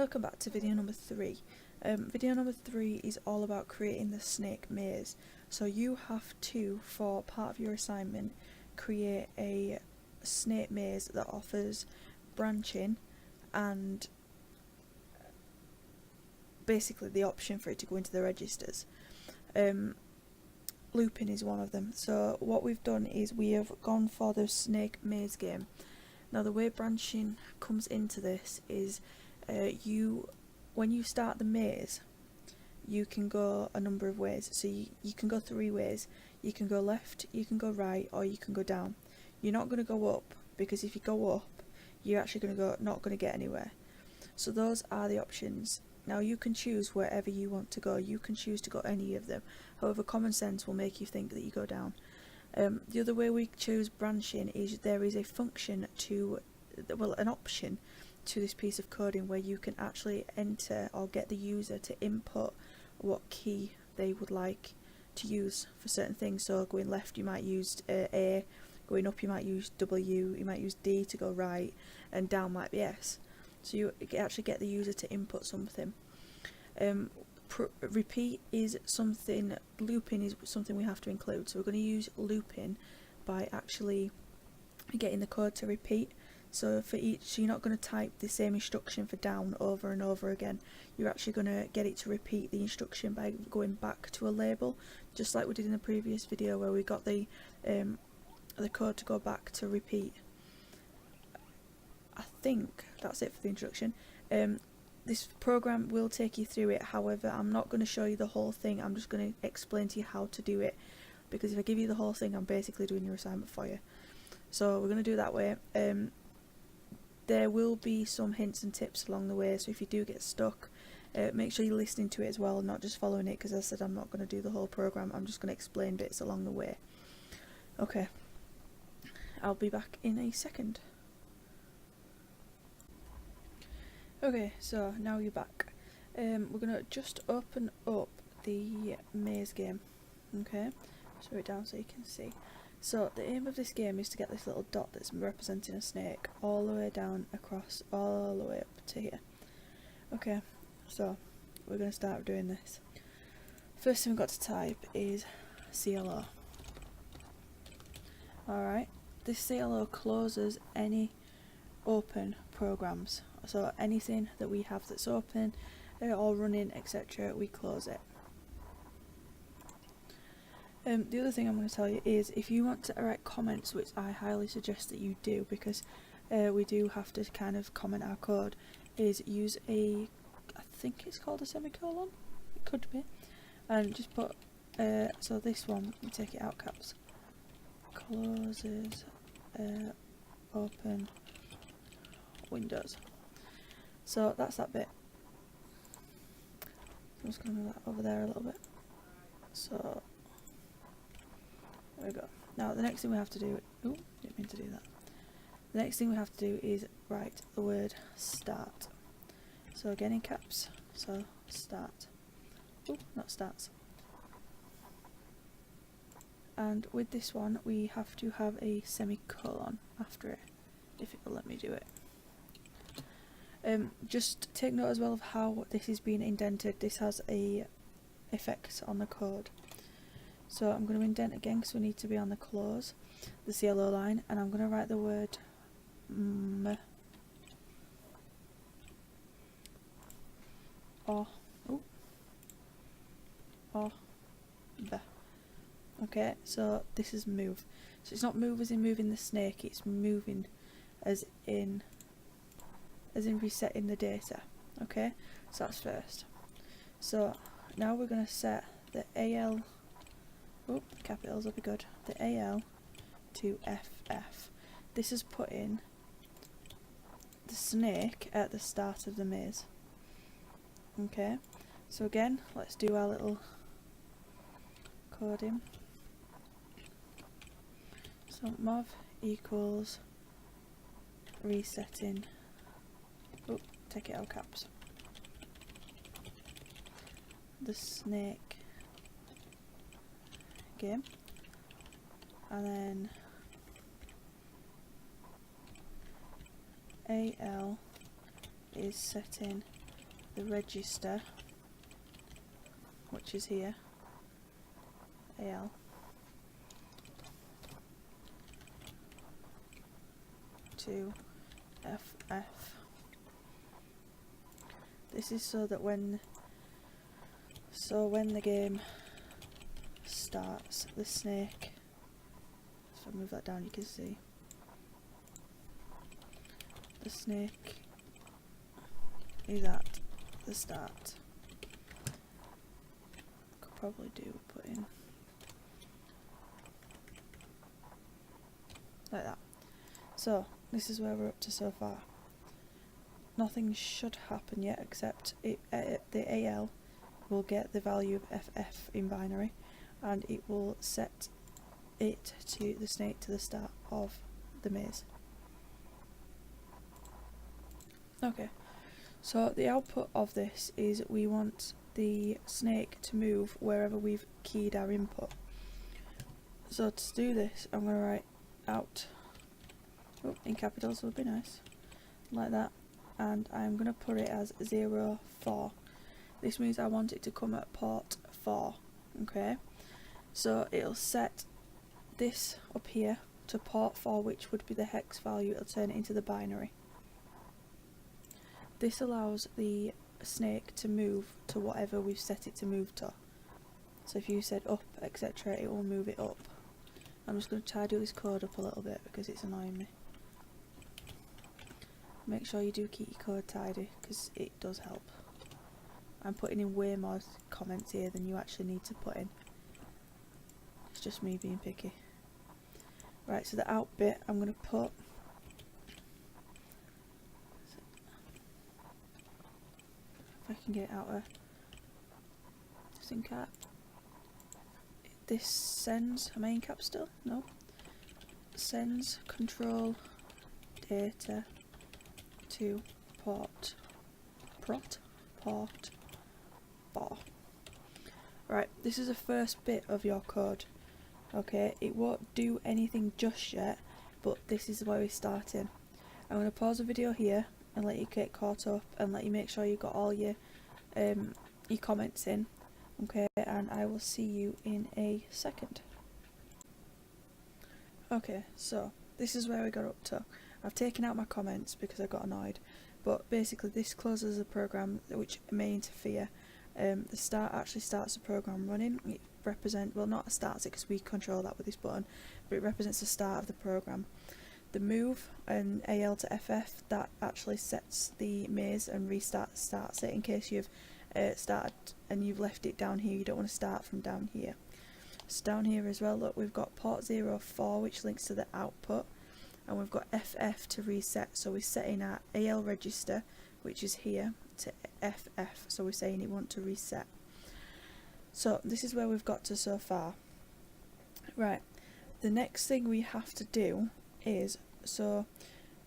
Welcome back to video number 3. Video number 3 is all about creating the snake maze. So you have to, for part of your assignment, create a snake maze that offers branching and basically the option for it to go into the registers. Looping is one of them. So what we've done is we have gone for the snake maze game. Now the way branching comes into this is when you start the maze, you can go a number of ways. So you can go 3 ways. You can go left, you can go right, or you can go down. You're not going to go up, because if you go up, you're actually not going to get anywhere. So those are the options. Now you can choose wherever you want to go. You can choose to go any of them. However, common sense will make you think that you go down. The other way we choose branching is there is a function to, well, an option to this piece of coding where you can actually enter or get the user to input what key they would like to use for certain things. So going left you might use A, going up you might use W, you might use D to go right, and down might be S. So you actually get the user to input something. Repeat is something, looping is something we have to include. So we're going to use looping by actually getting the code to repeat. So for each, so you're not going to type the same instruction for down over and over again. You're actually going to get it to repeat the instruction by going back to a label, just like we did in the previous video where we got the code to go back to repeat. I think that's it for the instruction. This program will take you through it, however I'm not going to show you the whole thing. I'm just going to explain to you how to do it, because if I give you the whole thing I'm basically doing your assignment for you. So we're going to do it that way. There will be some hints and tips along the way, so if you do get stuck, make sure you're listening to it as well, not just following it, because as I said, I'm not going to do the whole program, I'm just going to explain bits along the way. Okay, I'll be back in a second. Okay, so now you're back. We're going to just open up the maze game. Okay, slow it down so you can see. So the aim of this game is to get this little dot that's representing a snake all the way down across, all the way up to here. Okay, so we're going to start doing this. First thing we've got to type is CLO. Alright, this CLO closes any open programs. So anything that we have that's open or running, etc., we close it. The other thing I'm going to tell you is if you want to write comments, which I highly suggest that you do, because we do have to kind of comment our code, is use I think it's called a semicolon, it could be, and just put, so this one, we take it out caps, closes open windows. So that's that bit. I'm just going to move that over there a little bit. So there we go. Now the next thing we have to do, oh, didn't mean to do that. The next thing we have to do is write the word start. So again in caps, so start. Oh, not starts. And with this one we have to have a semicolon after it, if it will let me do it. Just take note as well of how this is being indented. This has a effect on the code. So I'm going to indent again because we need to be on the close, the CLO line, and I'm going to write the word m or b. Okay, so this is move. So it's not move as in moving the snake, it's moving as in resetting the data. Okay, so that's first. So now we're going to set the AL, capitals will be good, the AL to FF. This is putting the snake at the start of the maze. Okay, so again, let's do our little coding. So mov equals resetting, take it all caps, the snake game, and then AL is setting the register, which is here, AL, to FF. This is so that when the game starts, the snake, so I'll move that down, you can see the snake is at the start. Could probably put in like that. So this is where we're up to so far. Nothing should happen yet, except the AL will get the value of FF in binary, and it will set it to the snake to the start of the maze. Okay, so the output of this is we want the snake to move wherever we've keyed our input. So to do this, I'm going to write out, in capitals would be nice, like that, and I'm going to put it as 0, 4. This means I want it to come at port 4, okay? So it'll set this up here to port 4, which would be the hex value. It'll turn it into the binary. This allows the snake to move to whatever we've set it to move to. So if you said up, etc., it will move it up. I'm just going to tidy this code up a little bit because it's annoying me. Make sure you do keep your code tidy because it does help. I'm putting in way more comments here than you actually need to put in. It's just me being picky. Right, so the out bit I'm going to put if I can get it out of just in cap. This sends a main cap still? No. Sends control data to port bar. Right, this is the first bit of your code. Okay, it won't do anything just yet, but this is where we're starting. I'm going to pause the video here and let you get caught up and let you make sure you got all your comments in. Okay, and I will see you in a second. Okay, so this is where we got up to. I've taken out my comments because I got annoyed, but basically this closes the program which may interfere. The start actually starts the program running. It represents, well, not starts it because we control that with this button, but it represents the start of the program. The move and AL to FF, that actually sets the maze and starts it in case you've started and you've left it down here. You don't want to start from down here. So down here as well, look, we've got port 04 which links to the output, and we've got FF to reset, so we're setting our AL register, which is here, to FF, so we're saying it wants to reset. So this is where we've got to so far. Right, the next thing we have to do is, so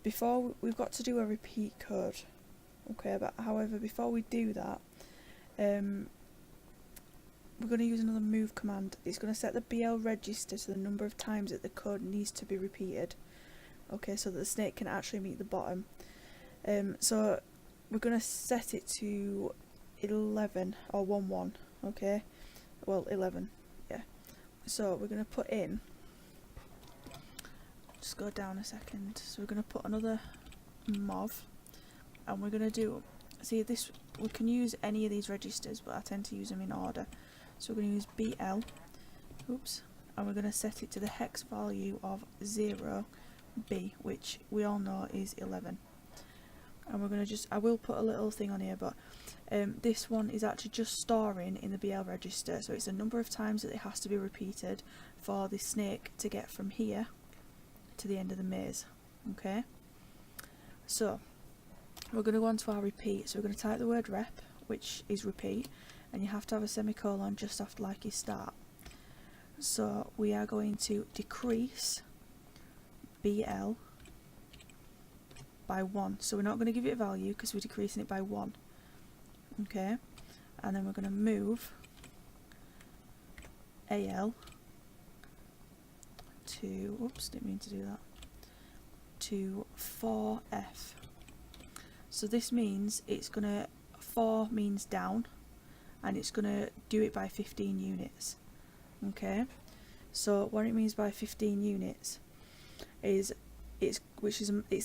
before we've got to do a repeat code, okay, but however before we do that, we're going to use another move command. It's going to set the BL register to the number of times that the code needs to be repeated. Okay, so that the snake can actually meet the bottom. So we're going to set it to 11 or 11, okay? Well, 11, yeah. So we're going to put in, just go down a second. So we're going to put another mov, and we're going to do, see this, we can use any of these registers, but I tend to use them in order. So we're going to use BL, oops, and we're going to set it to the hex value of 0B, which we all know is 11. And we're going to just, I will put a little thing on here, but this one is actually just storing in the BL register, so it's a number of times that it has to be repeated for the snake to get from here to the end of the maze. Okay, so we're going to go on to our repeat. So we're going to type the word rep, which is repeat, and you have to have a semicolon just after like you start. So we are going to decrease BL by 1, so we're not going to give it a value because we're decreasing it by 1. Okay, and then we're going to move AL to, oops, didn't mean to do that, to 4F. So this means it's going to 4 means down, and it's going to do it by 15 units. Okay, so what it means by 15 units is it's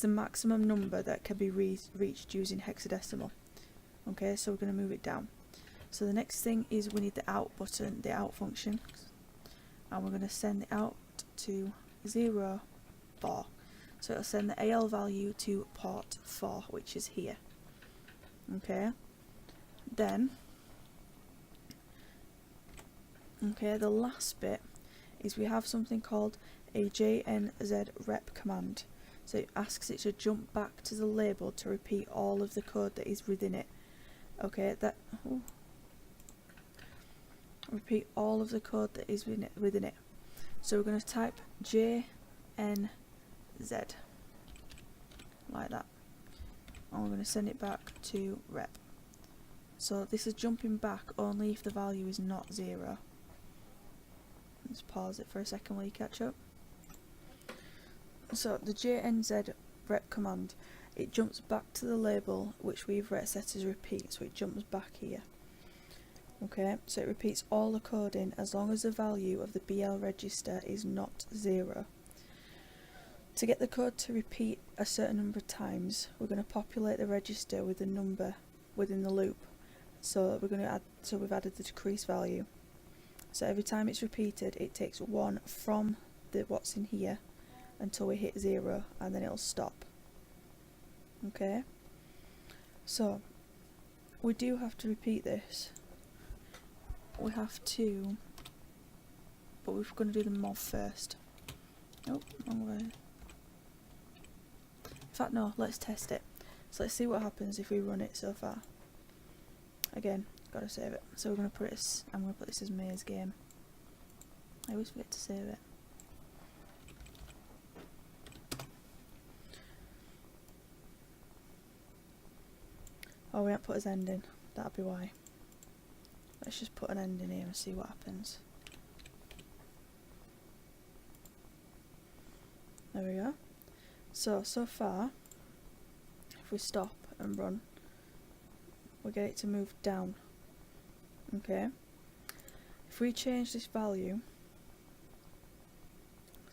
the maximum number that can be reached using hexadecimal. Okay, so we're going to move it down. So the next thing is we need the out button, the out function, and we're going to send it out to 0, 4. So it'll send the AL value to port 4, which is here. Okay, then the last bit is we have something called a JNZ rep command. So it asks it to jump back to the label to repeat all of the code that is within it. Okay, repeat all of the code that is within it. So we're going to type JNZ like that, and we're going to send it back to rep. So this is jumping back only if the value is not 0. Let's pause it for a second while you catch up. So the JNZ rep command, it jumps back to the label which we've set as repeat, so it jumps back here. Okay, so it repeats all the coding as long as the value of the BL register is not 0. To get the code to repeat a certain number of times, we're going to populate the register with a number within the loop. So we're going to we've added the decrease value. So every time it's repeated, it takes 1 from what's in here until we hit 0, and then it'll stop. Okay, so we do have to repeat this. We have to, but we're going to do the mod first. Oh, wrong way. In fact, no, let's test it. So let's see what happens if we run it so far. Again, gotta save it. So we're going to put it I'm going to put this as maze game. I always forget to save it. Oh, we haven't put his ending. That'll be why. Let's just put an end in here and see what happens. There we go. So far, if we stop and run, we get it to move down. Okay. If we change this value,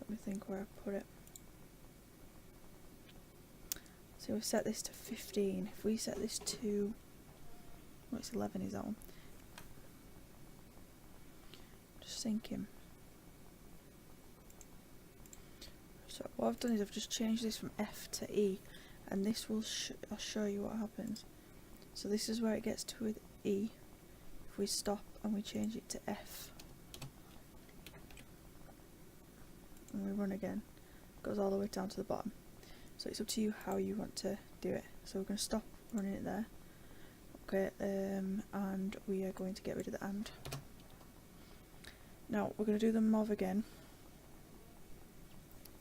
let me think where I put it. So we set this to 15. If we set this to, well, it's 11 is that one. Just thinking. So what I've done is I've just changed this from F to E, and this will I'll show you what happens. So this is where it gets to with E. If we stop and we change it to F and we run again, it goes all the way down to the bottom. So it's up to you how you want to do it. So we're going to stop running it there. Okay, and we are going to get rid of the and. Now we're going to do the mov again.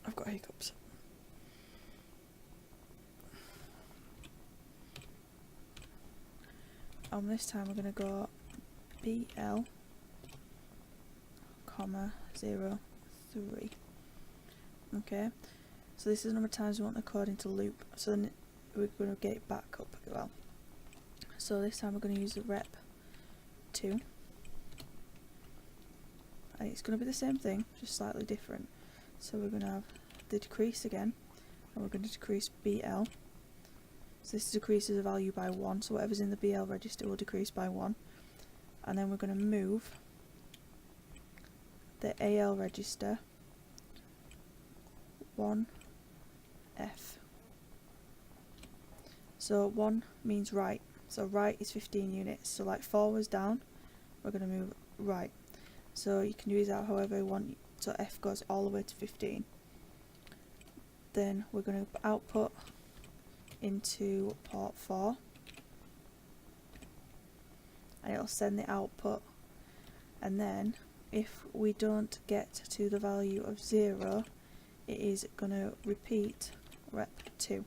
I've got hiccups. And this time we're going to go BL, comma 0, 3. Okay, so this is the number of times we want the code into loop. So then we're going to get it back up as well. So this time we're going to use the rep 2. And it's going to be the same thing, just slightly different. So we're going to have the decrease again, and we're going to decrease BL. So this decreases the value by 1, so whatever's in the BL register will decrease by 1. And then we're going to move the AL register 1 F. So 1 means right, so right is 15 units, so like 4 was down, we're going to move right. So you can use that however you want, so F goes all the way to 15. Then we're going to output into port 4, and it'll send the output, and then if we don't get to the value of 0, it is going to repeat rep 2.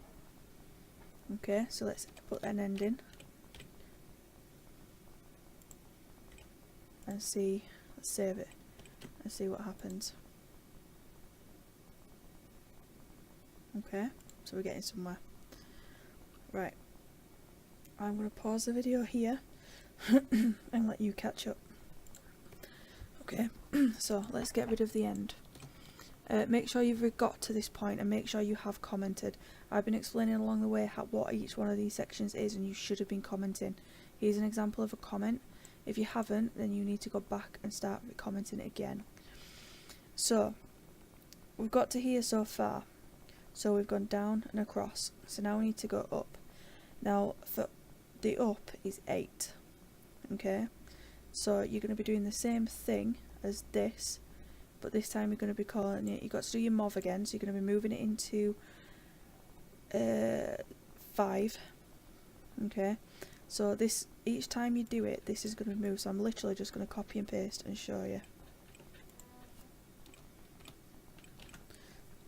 Okay, so let's put an end in and see, let's save it and see what happens. Okay, so we're getting somewhere. Right, I'm going to pause the video here and let you catch up. Okay, so let's get rid of the end. Make sure you've got to this point and make sure you have commented. I've been explaining along the way what each one of these sections is, and you should have been commenting. Here's an example of a comment. If you haven't, then you need to go back and start commenting it again. So we've got to here so far. So we've gone down and across. So now we need to go up. Now for the up is 8. Okay, so you're going to be doing the same thing as this, but this time you're going to be calling it, you've got to do your MOV again, so you're going to be moving it into 5. Okay, so this, each time you do it, this is going to move, so I'm literally just going to copy and paste and show you.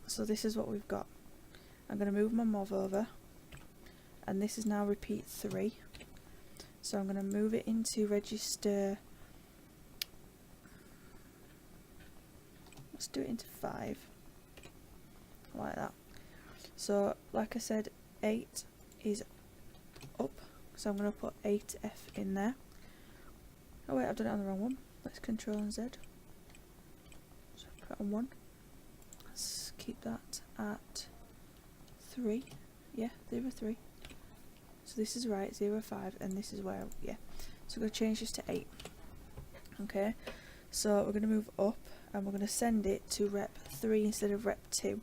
So this is what we've got. I'm going to move my MOV over, and this is now repeat 3. So I'm going to move it into register, let's do it into 5, like that. So like I said, 8 is up, so I'm going to put 8F in there. Oh wait, I've done it on the wrong one. Let's Control and Z. So put it on 1. Let's keep that at 3. Yeah, 0, 3. So this is right, 0, 5, and this is where, yeah. So we're going to change this to 8. Okay, so we're going to move up, and we're going to send it to rep 3 instead of rep 2.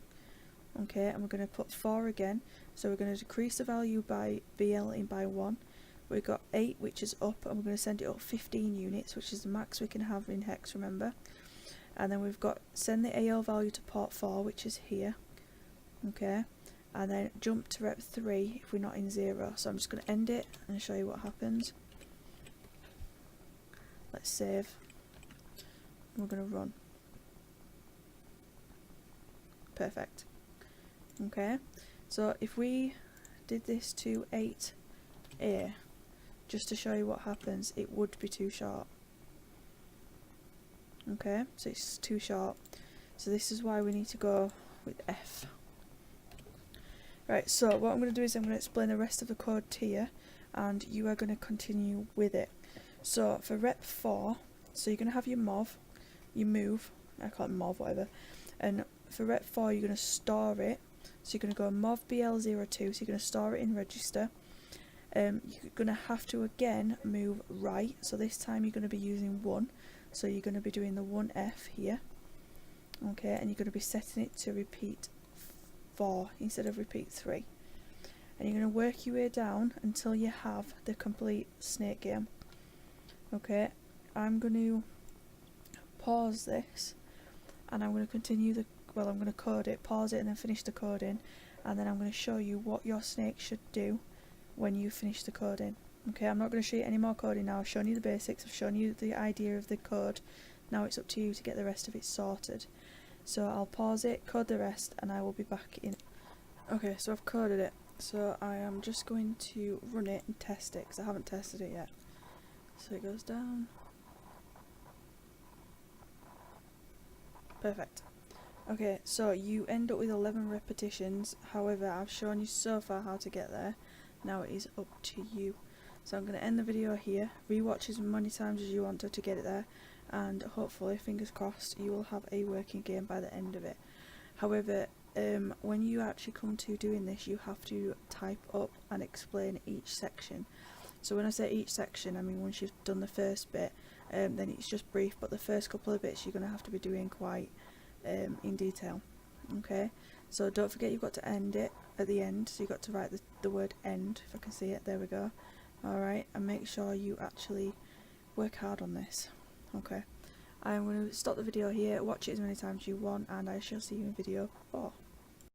Okay, and we're going to put 4 again. So we're going to decrease the value by BL in by 1. We've got 8, which is up, and we're going to send it up 15 units, which is the max we can have in hex, remember. And then we've got send the AL value to port 4, which is here. Okay, and then jump to rep 3 if we're not in 0. So I'm just going to end it and show you what happens. Let's save. We're going to run. Perfect. Okay, so if we did this to 8A, just to show you what happens, it would be too short. Okay, so it's too short. So this is why we need to go with F. Right, so what I'm going to do is I'm going to explain the rest of the code to you, and you are going to continue with it. So for rep 4, so you're going to have your MOV, you move, I call it MOV, whatever, and for rep 4 you're going to store it, so you're going to go MOV BL02, so you're going to store it in register. You're going to have to again move right, so this time you're going to be using 1, so you're going to be doing the 1F here, okay, and you're going to be setting it to repeat 4 instead of repeat 3, and you're going to work your way down until you have the complete snake game. Okay, I'm going to pause this and I'm going to continue the, well, I'm going to code it, pause it and then finish the coding, and then I'm going to show you what your snake should do when you finish the coding. Okay, I'm not going to show you any more coding now. I've shown you the basics, I've shown you the idea of the code. Now it's up to you to get the rest of it sorted. So I'll pause it, code the rest, and I will be back in. Okay, so I've coded it. So I am just going to run it and test it, because I haven't tested it yet. So it goes down. Perfect. Okay, so you end up with 11 repetitions. However, I've shown you so far how to get there. Now it is up to you. So I'm going to end the video here. Rewatch as many times as you want to get it there, and hopefully, fingers crossed, you will have a working game by the end of it. However, when you actually come to doing this, you have to type up and explain each section. So when I say each section, I mean once you've done the first bit, then it's just brief, but the first couple of bits you're going to have to be doing quite in detail. Okay, so don't forget you've got to end it at the end, so you've got to write the word end, if I can see it, there we go. Alright, and make sure you actually work hard on this. Okay, I'm going to stop the video here, watch it as many times as you want, and I shall see you in video 4.